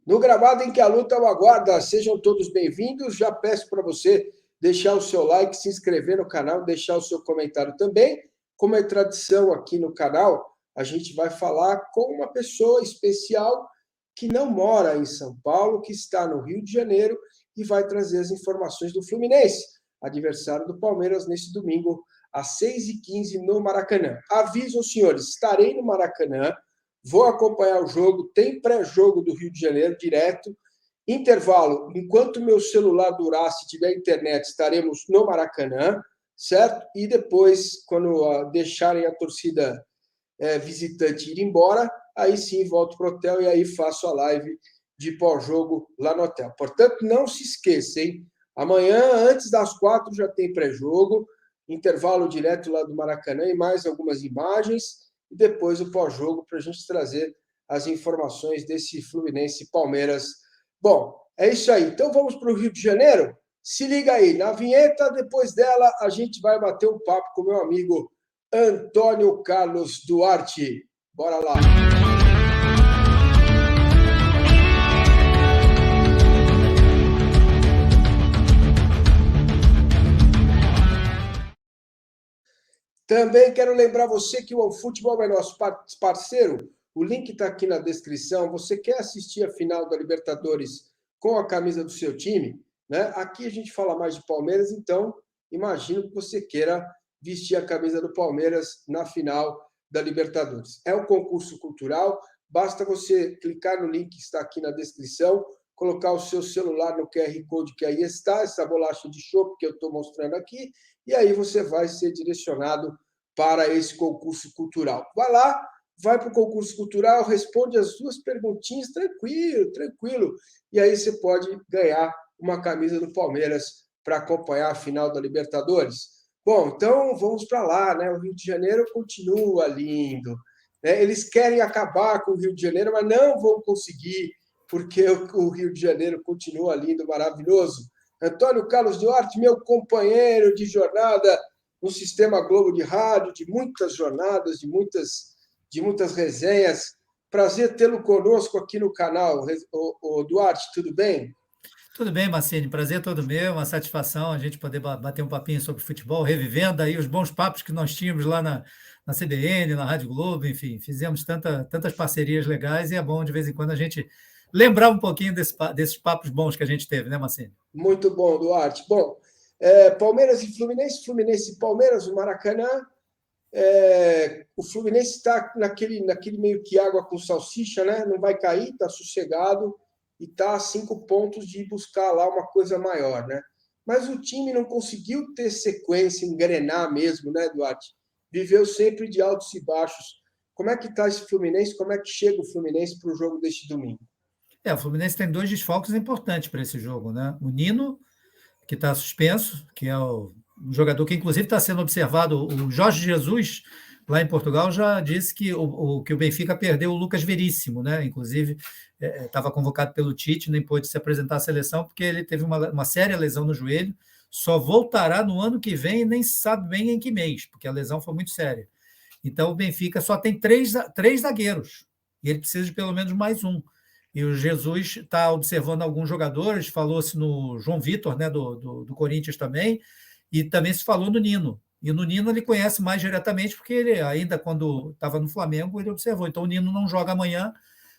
No gramado em que a luta é uma guarda, sejam todos bem-vindos. Já peço para você deixar o seu like, se inscrever no canal, deixar o seu comentário também. Como é tradição aqui no canal, a gente vai falar com uma pessoa especial que não mora em São Paulo, que está no Rio de Janeiro e vai trazer as informações do Fluminense, adversário do Palmeiras nesse domingo, às 6h15 no Maracanã. Aviso aos senhores, estarei no Maracanã, vou acompanhar o jogo, tem pré-jogo do Rio de Janeiro direto, intervalo, enquanto meu celular durar, se tiver internet, estaremos no Maracanã, certo? E depois, quando deixarem a torcida visitante ir embora, aí sim volto para o hotel e aí faço a live de pós-jogo lá no hotel. Portanto, não se esqueça, hein? Amanhã, antes das 4, já tem pré-jogo, intervalo direto lá do Maracanã e mais algumas imagens, e depois o pós-jogo para a gente trazer as informações desse Fluminense Palmeiras. Bom, é isso aí. Então vamos para o Rio de Janeiro? Se liga aí, na vinheta, depois dela, a gente vai bater um papo com meu amigo Antônio Carlos Duarte. Bora lá. Também quero lembrar você que o OneFootball é nosso parceiro. O link está aqui na descrição. Você quer assistir a final da Libertadores com a camisa do seu time? Né? Aqui a gente fala mais de Palmeiras, então imagino que você queira vestir a camisa do Palmeiras na final da Libertadores. É um concurso cultural, basta você clicar no link que está aqui na descrição, colocar o seu celular no QR Code que aí está, essa bolacha de chopp que eu estou mostrando aqui, e aí você vai ser direcionado para esse concurso cultural. Vai lá, vai para o concurso cultural, responde as duas perguntinhas, tranquilo, tranquilo, e aí você pode ganhar uma camisa do Palmeiras para acompanhar a final da Libertadores. Bom, então vamos para lá, né? O Rio de Janeiro continua lindo. Né? Eles querem acabar com o Rio de Janeiro, mas não vão conseguir, porque o Rio de Janeiro continua lindo, maravilhoso. Antônio Carlos Duarte, meu companheiro de jornada no Sistema Globo de Rádio, de muitas jornadas, de muitas resenhas. Prazer tê-lo conosco aqui no canal. O Duarte, tudo bem? Tudo bem, Marcene, prazer todo meu, uma satisfação a gente poder bater um papinho sobre futebol, revivendo aí os bons papos que nós tínhamos lá na CBN, na Rádio Globo, enfim, fizemos tantas parcerias legais e é bom de vez em quando a gente lembrar um pouquinho desses papos bons que a gente teve, né, Marcene? Muito bom, Duarte. Bom, Palmeiras e Fluminense, Fluminense e Palmeiras, o Maracanã. O Fluminense está naquele meio que água com salsicha, né? Não vai cair, está sossegado e está a 5 pontos de buscar lá uma coisa maior, né? Mas o time não conseguiu ter sequência, engrenar mesmo, né, Duarte? Viveu sempre de altos e baixos. Como é que está esse Fluminense? Como é que chega o Fluminense para o jogo deste domingo? O Fluminense tem dois desfalques importantes para esse jogo, né? O Nino, que está suspenso, que é um jogador que, inclusive, está sendo observado. O Jorge Jesus, lá em Portugal, já disse que que o Benfica perdeu o Lucas Veríssimo, né? Inclusive, estava convocado pelo Tite, nem pôde se apresentar à seleção, porque ele teve uma séria lesão no joelho, só voltará no ano que vem e nem se sabe bem em que mês, porque a lesão foi muito séria. Então, o Benfica só tem três zagueiros, e ele precisa de pelo menos mais um. E o Jesus está observando alguns jogadores, falou-se no João Vitor, né, do Corinthians também, e também se falou no Nino. E no Nino ele conhece mais diretamente, porque ele, ainda quando estava no Flamengo, ele observou. Então o Nino não joga amanhã,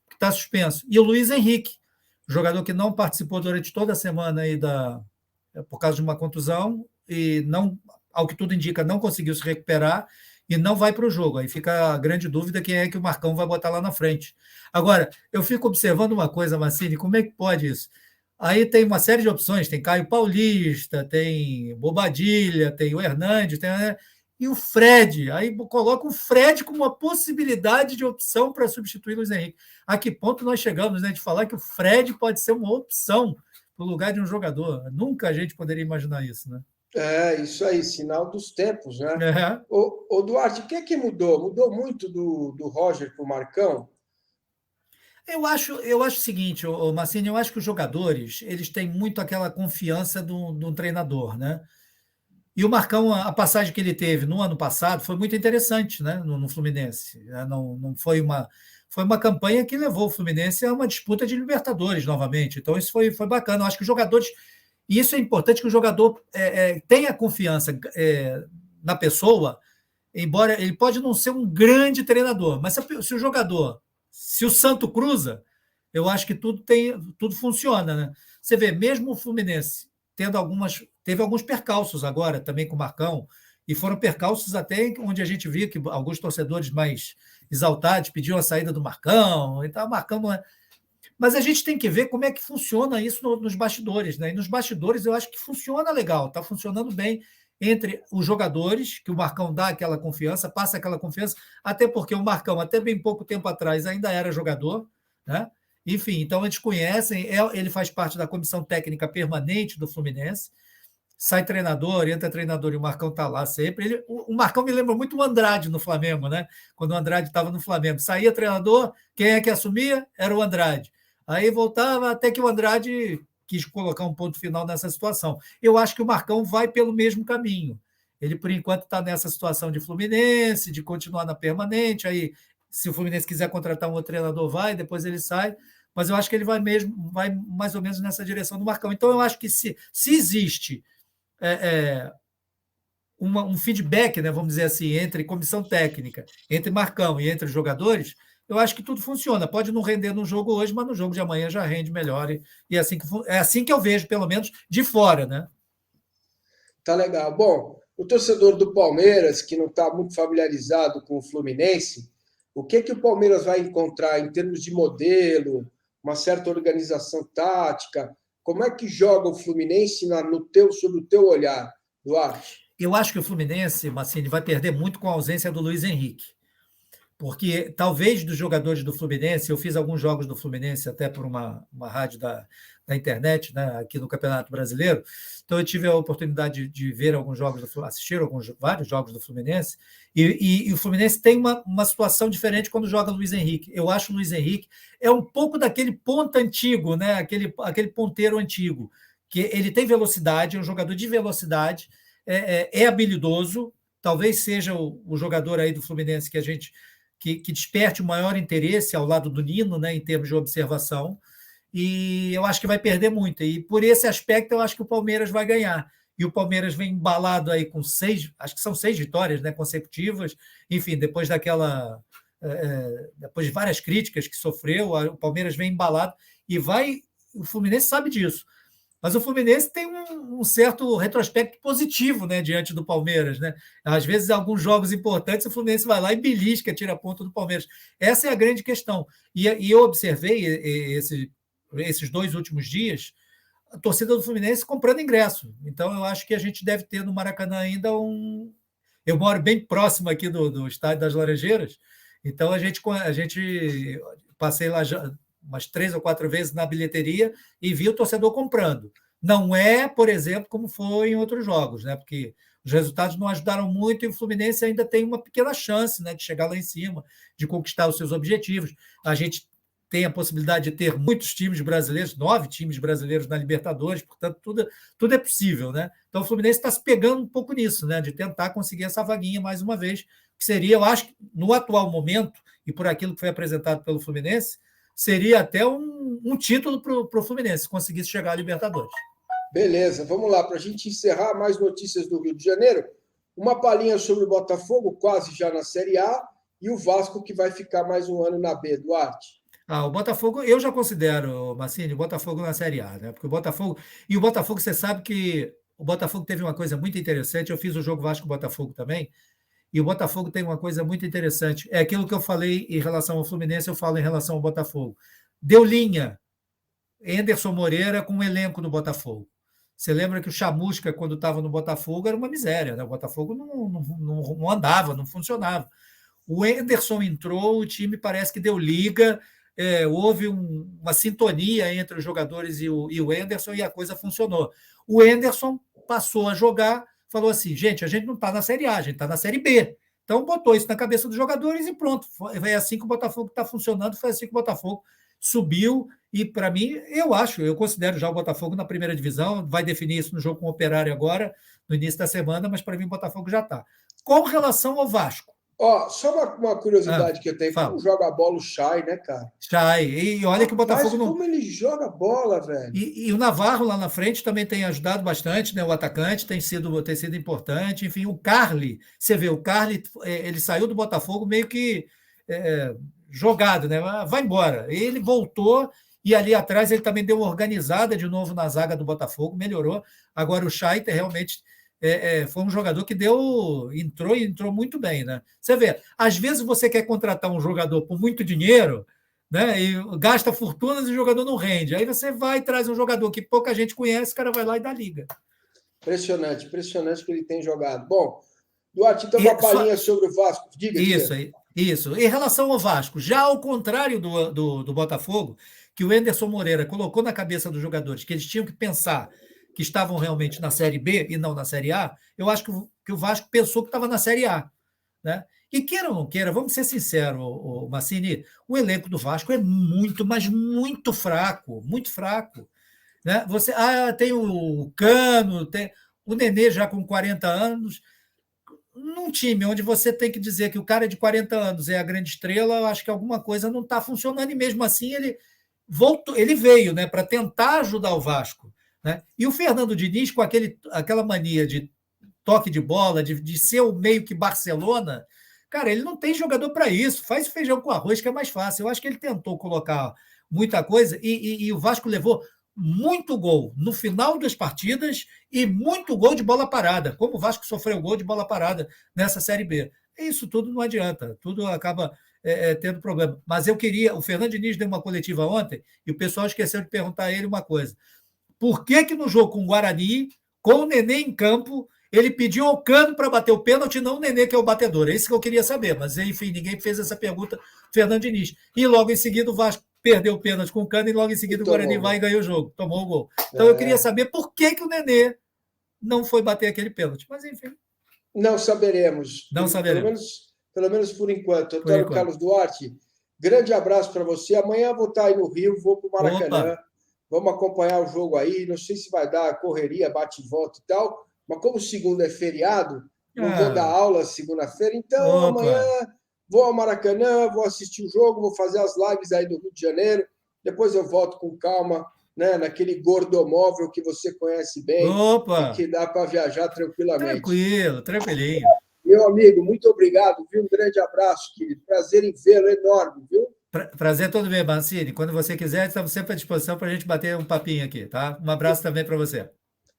porque está suspenso. E o Luiz Henrique, jogador que não participou durante toda a semana aí por causa de uma contusão, e não, ao que tudo indica, não conseguiu se recuperar e não vai para o jogo. Aí fica a grande dúvida quem é que o Marcão vai botar lá na frente. Agora, eu fico observando uma coisa, Mancini, como é que pode isso? Aí tem uma série de opções, tem Caio Paulista, tem Bobadilha, tem o Hernandes, e o Fred. Aí coloca o Fred como uma possibilidade de opção para substituir o Luiz Henrique. A que ponto nós chegamos, né, de falar que o Fred pode ser uma opção no lugar de um jogador? Nunca a gente poderia imaginar isso, né? Isso aí, sinal dos tempos, né? É. Ô Duarte, o que é que mudou? Mudou muito do Roger para o Marcão? Eu acho o seguinte, Massini, eu acho que os jogadores eles têm muito aquela confiança do treinador, né? E o Marcão, a passagem que ele teve no ano passado foi muito interessante, né? No Fluminense. Não foi foi uma campanha que levou o Fluminense a uma disputa de Libertadores novamente. Então, isso foi bacana. Eu acho que os jogadores. E isso é importante que o jogador tenha confiança na pessoa, embora ele pode não ser um grande treinador, mas se o jogador, se o santo cruza, eu acho que tudo funciona, né? Você vê, mesmo o Fluminense teve alguns percalços agora também com o Marcão, e foram percalços até onde a gente viu que alguns torcedores mais exaltados pediam a saída do Marcão, então o Marcão não é. Mas a gente tem que ver como é que funciona isso nos bastidores, né? E nos bastidores eu acho que funciona legal, está funcionando bem entre os jogadores, que o Marcão dá aquela confiança, passa aquela confiança, até porque o Marcão, até bem pouco tempo atrás, ainda era jogador, né? Enfim, então eles conhecem, ele faz parte da comissão técnica permanente do Fluminense, sai treinador, entra treinador e o Marcão está lá sempre. O Marcão me lembra muito o Andrade no Flamengo, né? Quando o Andrade estava no Flamengo. Saía treinador, quem é que assumia? Era o Andrade. Aí voltava até que o Andrade quis colocar um ponto final nessa situação. Eu acho que o Marcão vai pelo mesmo caminho. Ele, por enquanto, está nessa situação de Fluminense, de continuar na permanente. Aí, se o Fluminense quiser contratar um outro treinador, vai, depois ele sai. Mas eu acho que ele vai mais ou menos nessa direção do Marcão. Então, eu acho que se existe um feedback, né, vamos dizer assim, entre comissão técnica, entre Marcão e entre os jogadores, eu acho que tudo funciona. Pode não render no jogo hoje, mas no jogo de amanhã já rende melhor. E é assim que eu vejo, pelo menos, de fora, né? Tá legal. Bom, o torcedor do Palmeiras, que não está muito familiarizado com o Fluminense, o que o Palmeiras vai encontrar em termos de modelo, uma certa organização tática? Como é que joga o Fluminense sob o teu olhar, Duarte? Eu acho que o Fluminense, Massini, vai perder muito com a ausência do Luiz Henrique. Porque talvez dos jogadores do Fluminense, eu fiz alguns jogos do Fluminense até por uma rádio da internet, né, aqui no Campeonato Brasileiro, então eu tive a oportunidade de ver alguns jogos do Fluminense, assistir vários jogos do Fluminense, e o Fluminense tem uma situação diferente quando joga Luiz Henrique. Eu acho que o Luiz Henrique é um pouco daquele ponta antigo, né, aquele ponteiro antigo, que ele tem velocidade, é um jogador de velocidade, é habilidoso, talvez seja o jogador aí do Fluminense que a gente que desperte o maior interesse ao lado do Nino, né, em termos de observação, e eu acho que vai perder muito. E por esse aspecto, eu acho que o Palmeiras vai ganhar. E o Palmeiras vem embalado aí com acho que são 6 vitórias, né, consecutivas, enfim, depois depois de várias críticas que sofreu, o Palmeiras vem embalado e o Fluminense sabe disso. Mas o Fluminense tem um certo retrospecto positivo, né, diante do Palmeiras, né? Às vezes, em alguns jogos importantes, o Fluminense vai lá e belisca, tira a ponta do Palmeiras. Essa é a grande questão. E eu observei esses 2 últimos dias a torcida do Fluminense comprando ingresso. Então, eu acho que a gente deve ter no Maracanã ainda Eu moro bem próximo aqui do Estádio das Laranjeiras, então a gente passei lá umas 3 ou 4 vezes na bilheteria e vi o torcedor comprando. Não é, por exemplo, como foi em outros jogos, né? Porque os resultados não ajudaram muito e o Fluminense ainda tem uma pequena chance, né, de chegar lá em cima, de conquistar os seus objetivos. A gente tem a possibilidade de ter muitos times brasileiros, 9 times brasileiros na Libertadores, portanto, tudo é possível, né? Então, o Fluminense está se pegando um pouco nisso, né? De tentar conseguir essa vaguinha mais uma vez, que seria, eu acho, no atual momento, e por aquilo que foi apresentado pelo Fluminense, seria até um título para o Fluminense, se conseguisse chegar à Libertadores. Beleza, vamos lá, para a gente encerrar mais notícias do Rio de Janeiro. Uma palhinha sobre o Botafogo, quase já na Série A, e o Vasco, que vai ficar mais um ano na B, Duarte. O Botafogo, eu já considero, Massini, o Botafogo na Série A, né? Porque o Botafogo, você sabe que o Botafogo teve uma coisa muito interessante. Eu fiz o jogo Vasco-Botafogo também, e o Botafogo tem uma coisa muito interessante. É aquilo que eu falei em relação ao Fluminense, eu falo em relação ao Botafogo. Deu linha, Anderson Moreira com o elenco do Botafogo. Você lembra que o Chamusca, quando estava no Botafogo, era uma miséria, né? O Botafogo não andava, não funcionava. O Anderson entrou, o time parece que deu liga, houve uma sintonia entre os jogadores e o Anderson e a coisa funcionou. O Anderson passou a jogar, falou assim, gente, a gente não está na Série A, a gente está na Série B. Então, botou isso na cabeça dos jogadores e pronto. Foi assim que o Botafogo está funcionando, foi assim que o Botafogo subiu e, para mim, eu considero já o Botafogo na primeira divisão, vai definir isso no jogo com o Operário agora, no início da semana, mas para mim o Botafogo já está. Com relação ao Vasco, Ó, só uma curiosidade que eu tenho. Como Fala. joga a bola o Chay, né, cara? Chay. E olha que o Rapaz, Botafogo não. como ele joga bola, velho. E o Navarro lá na frente também tem ajudado bastante, né? O atacante tem sido importante. Enfim, o Carly, você vê, o Carly, ele saiu do Botafogo meio que é, jogado, né? Vai embora. Ele voltou e ali atrás ele também deu uma organizada de novo na zaga do Botafogo, melhorou. Agora o Scheiter realmente foi um jogador que entrou muito bem, né? Você vê, às vezes você quer contratar um jogador por muito dinheiro, né? E gasta fortunas e o jogador não rende. Aí você vai e traz um jogador que pouca gente conhece, o cara vai lá e dá liga. Impressionante, impressionante que ele tem jogado. Bom, Duarte, então uma E só, palhinha sobre o Vasco. Diga, isso, diga. isso. Em relação ao Vasco, já ao contrário do Botafogo, que o Enderson Moreira colocou na cabeça dos jogadores que eles tinham que pensar que estavam realmente na Série B e não na Série A, eu acho que o Vasco pensou que estava na Série A. Né? E queira ou não queira, vamos ser sinceros, o Massini, o elenco do Vasco é muito, mas muito fraco, muito fraco. Né? Você tem o Cano, tem o Nenê já com 40 anos. Num time onde você tem que dizer que o cara de 40 anos é a grande estrela, eu acho que alguma coisa não está funcionando, e mesmo assim ele voltou, ele veio, né, para tentar ajudar o Vasco. Né? E o Fernando Diniz, com aquela mania de toque de bola, de ser o meio que Barcelona, cara, ele não tem jogador para isso. Faz feijão com arroz, que é mais fácil. Eu acho que ele tentou colocar muita coisa e o Vasco levou muito gol no final das partidas e muito gol de bola parada, como o Vasco sofreu gol de bola parada nessa Série B. Isso tudo não adianta, tudo acaba tendo problema. Mas o Fernando Diniz deu uma coletiva ontem e o pessoal esqueceu de perguntar a ele uma coisa. Por que no jogo com o Guarani, com o Nenê em campo, ele pediu ao Cano para bater o pênalti, não o Nenê, que é o batedor? É isso que eu queria saber, mas enfim, ninguém fez essa pergunta, Fernando Diniz. E logo em seguida o Vasco perdeu o pênalti com o Cano e logo em seguida o Guarani vai e ganhou o jogo, tomou o gol. Então eu queria saber por que o Nenê não foi bater aquele pênalti, mas enfim. Não saberemos. Não saberemos. Pelo menos por enquanto. Por Antônio enquanto. Carlos Duarte, grande abraço para você. Amanhã vou estar aí no Rio, vou para o Maracanã. Opa. Vamos acompanhar o jogo aí. Não sei se vai dar correria, bate e volta e tal, mas como segunda é feriado, não vou dar aula segunda-feira, então amanhã vou ao Maracanã, vou assistir o jogo, vou fazer as lives aí do Rio de Janeiro, depois eu volto com calma, né, naquele gordomóvel que você conhece bem. Opa. E que dá para viajar tranquilamente. Tranquilo, tranquilinho. Meu amigo, muito obrigado, viu? Um grande abraço, querido. Prazer em vê-lo enorme, viu? Prazer todo ver, Mancini. Quando você quiser, estamos sempre à disposição para a gente bater um papinho aqui, tá? Um abraço também para você.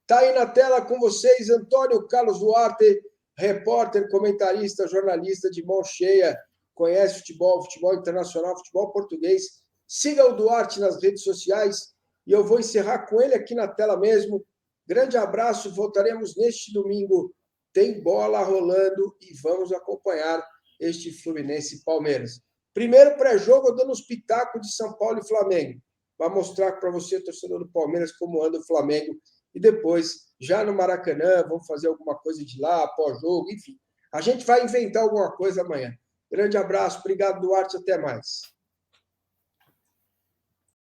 Está aí na tela com vocês, Antônio Carlos Duarte, repórter, comentarista, jornalista de mão cheia, conhece futebol, futebol internacional, futebol português. Siga o Duarte nas redes sociais e eu vou encerrar com ele aqui na tela mesmo. Grande abraço, voltaremos neste domingo. Tem bola rolando e vamos acompanhar este Fluminense e Palmeiras. Primeiro pré-jogo, eu dando uns pitacos de São Paulo e Flamengo. Vai mostrar para você, torcedor do Palmeiras, como anda o Flamengo. E depois, já no Maracanã, vamos fazer alguma coisa de lá, pós-jogo, enfim. A gente vai inventar alguma coisa amanhã. Grande abraço, obrigado, Duarte, até mais.